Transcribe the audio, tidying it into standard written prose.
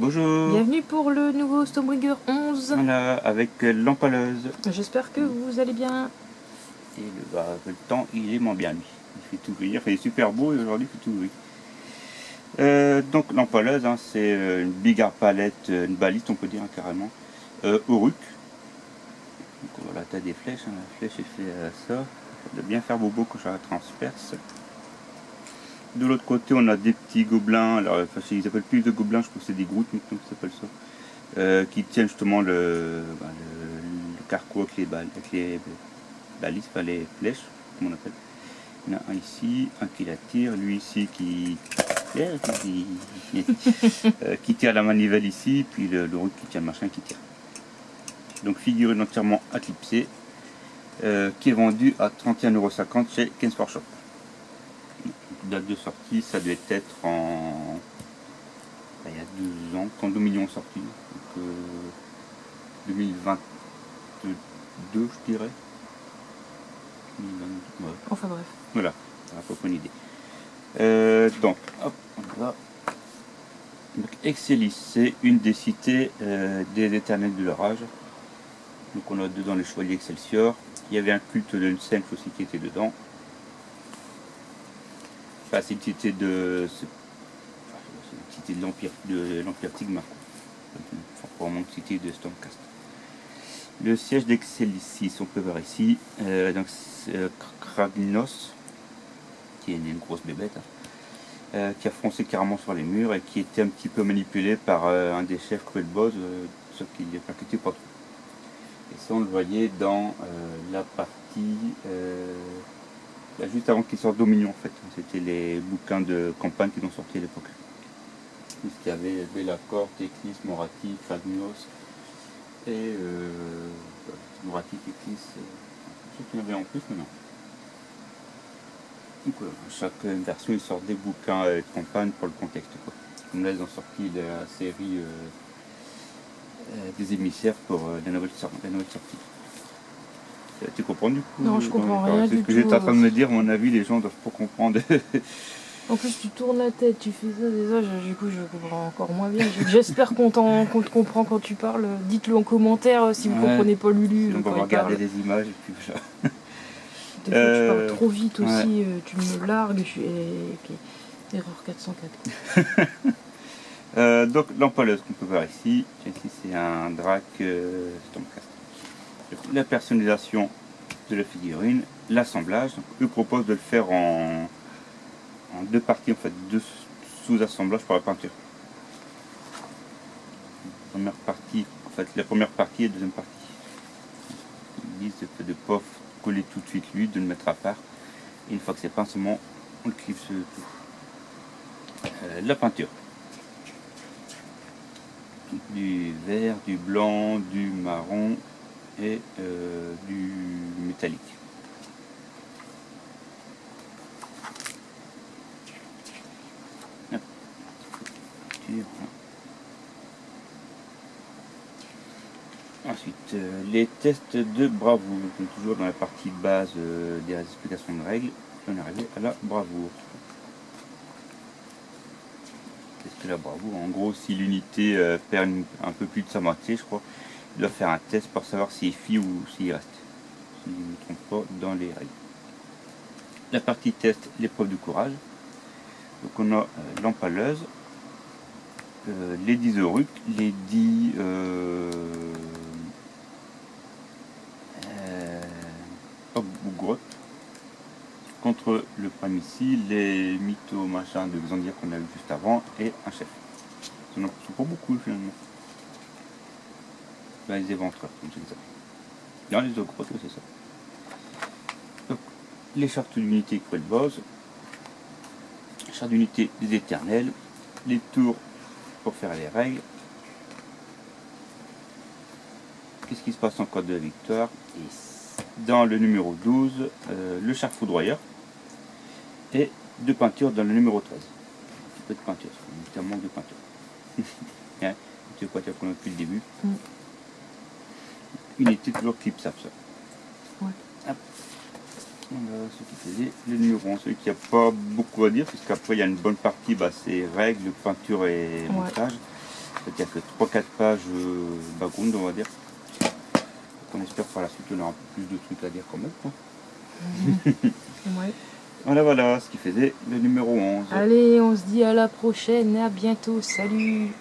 Bonjour. Bienvenue pour le nouveau Stormbringer 11. Voilà, avec l'empaleuse. J'espère que vous allez bien. Et le temps, il est moins bien lui. Il fait tout gris. Il est super beau et aujourd'hui il fait tout gris. Donc l'empaleuse, hein, c'est une bigard palette, une baliste on peut dire hein, carrément. Auruc. Donc voilà, tu as des flèches. Hein. La flèche est fait ça. De bien faire bobo quand je la transperce. De l'autre côté, on a des petits gobelins. Alors, enfin, ils appellent plus de gobelins, je crois que c'est des groutes, maintenant ça s'appelle ça. Qui tiennent justement le carquois avec les balises, enfin les flèches, comme on appelle. Il y en a un ici, un qui la tire, lui ici qui tire la manivelle ici, puis le route qui tient le machin qui tire. Donc figurine entièrement éclipsée, qui est vendue à 31,50 € chez Ken Sport Shop. Date de sortie, ça devait être en... il y a 12 ans, quand 2 millions sortis, donc 2022 je dirais. 2022, ouais. Enfin bref. Voilà, ça n'a pas une idée. Donc, hop, on va. Donc, Excelis, c'est une des cités des éternels de l'orage. Donc on a dedans les chevaliers Excelsior. Il y avait un culte de Nsenf aussi qui était dedans. Enfin, c'est une cité de l'Empire Tigma. Pas vraiment une cité de Stormcast. Le siège d'Excelis, on peut voir ici. Donc Kragnos, qui est une grosse bébête, hein, qui a foncé carrément sur les murs et qui était un petit peu manipulé par un des chefs Cruel Boss, sauf qu'il ne percutait pas trop. Et ça, on le voyait dans la partie juste avant qu'il sorte Dominion en fait. C'était les bouquins de campagne qui ont sorti à l'époque. Il y avait Be'lakor, Teklis, Morathi, Kragnos et Morathi, Teklis, je sais qu'il y en avait en plus, mais non. Donc, chaque version il sort des bouquins de campagne pour le contexte. Quoi. Comme là ils ont sorti la série des émissaires pour la nouvelle sortie. Tu comprends du coup? Non, je comprends rien du tout. C'est ce que j'étais en train de me dire, à mon avis les gens doivent pas comprendre. En plus tu tournes la tête, tu fais ça, déjà, du coup je comprends encore moins bien. J'espère qu'on te comprend quand tu parles. Dites-le en commentaire si vous comprenez pas Lulu. On va regarder des images et puis ça. Des fois tu parles trop vite aussi, tu me largues, erreur 404. Donc l'empaleuse qu'on peut voir ici, c'est un drac Stormcast. La personnalisation de la figurine, l'assemblage, eux proposent de le faire en deux parties, en fait, deux sous-assemblages pour la peinture. Première partie, en fait, la première partie et la deuxième partie. Ils disent de ne pas coller tout de suite lui, de le mettre à part. Et une fois que c'est peint, seulement on le clipse tout. La peinture. Du vert, du blanc, du marron et du métallique. Ensuite, les tests de bravoure. Donc, toujours dans la partie base des explications de règles, on est arrivé à la bravoure. Qu'est-ce que la bravoure? En gros, si l'unité perd un peu plus de sa moitié, je crois, il doit faire un test pour savoir s'il fuit ou s'il reste. Si je ne me trompe pas dans les règles. La partie test, l'épreuve du courage. Donc on a l'empaleuse, les 10 Auruc, les 10 ou grottes, contre le prime ici, les mythos machin de Xandir qu'on a vu juste avant, et un chef. Ça n'en sont pas beaucoup finalement. Là, les éventreurs, comme c'est ça. Dans les autres grottes, c'est ça. Donc, les chartes d'unité Cruel Boss, charte d'unité des éternels, les tours pour faire les règles. Qu'est-ce qui se passe en cas de victoire? Et dans le numéro 12, le char foudroyeur et deux peintures dans le numéro 13. Un peu de peinture, c'est un manque de peinture. Hein, tu vois quoi qu'on a depuis le début. Unité toujours clipsable ça. Ouais. Hop. Voilà ce qui faisait le numéro 11, celui qui n'a pas beaucoup à dire, puisqu'après il y a une bonne partie, c'est règles, peinture et montage. Il n'y a que 3-4 pages background, on va dire. On espère par la suite qu'on aura un peu plus de trucs à dire quand même, quoi. Ouais. Voilà ce qui faisait le numéro 11. Allez, on se dit à la prochaine, à bientôt, salut.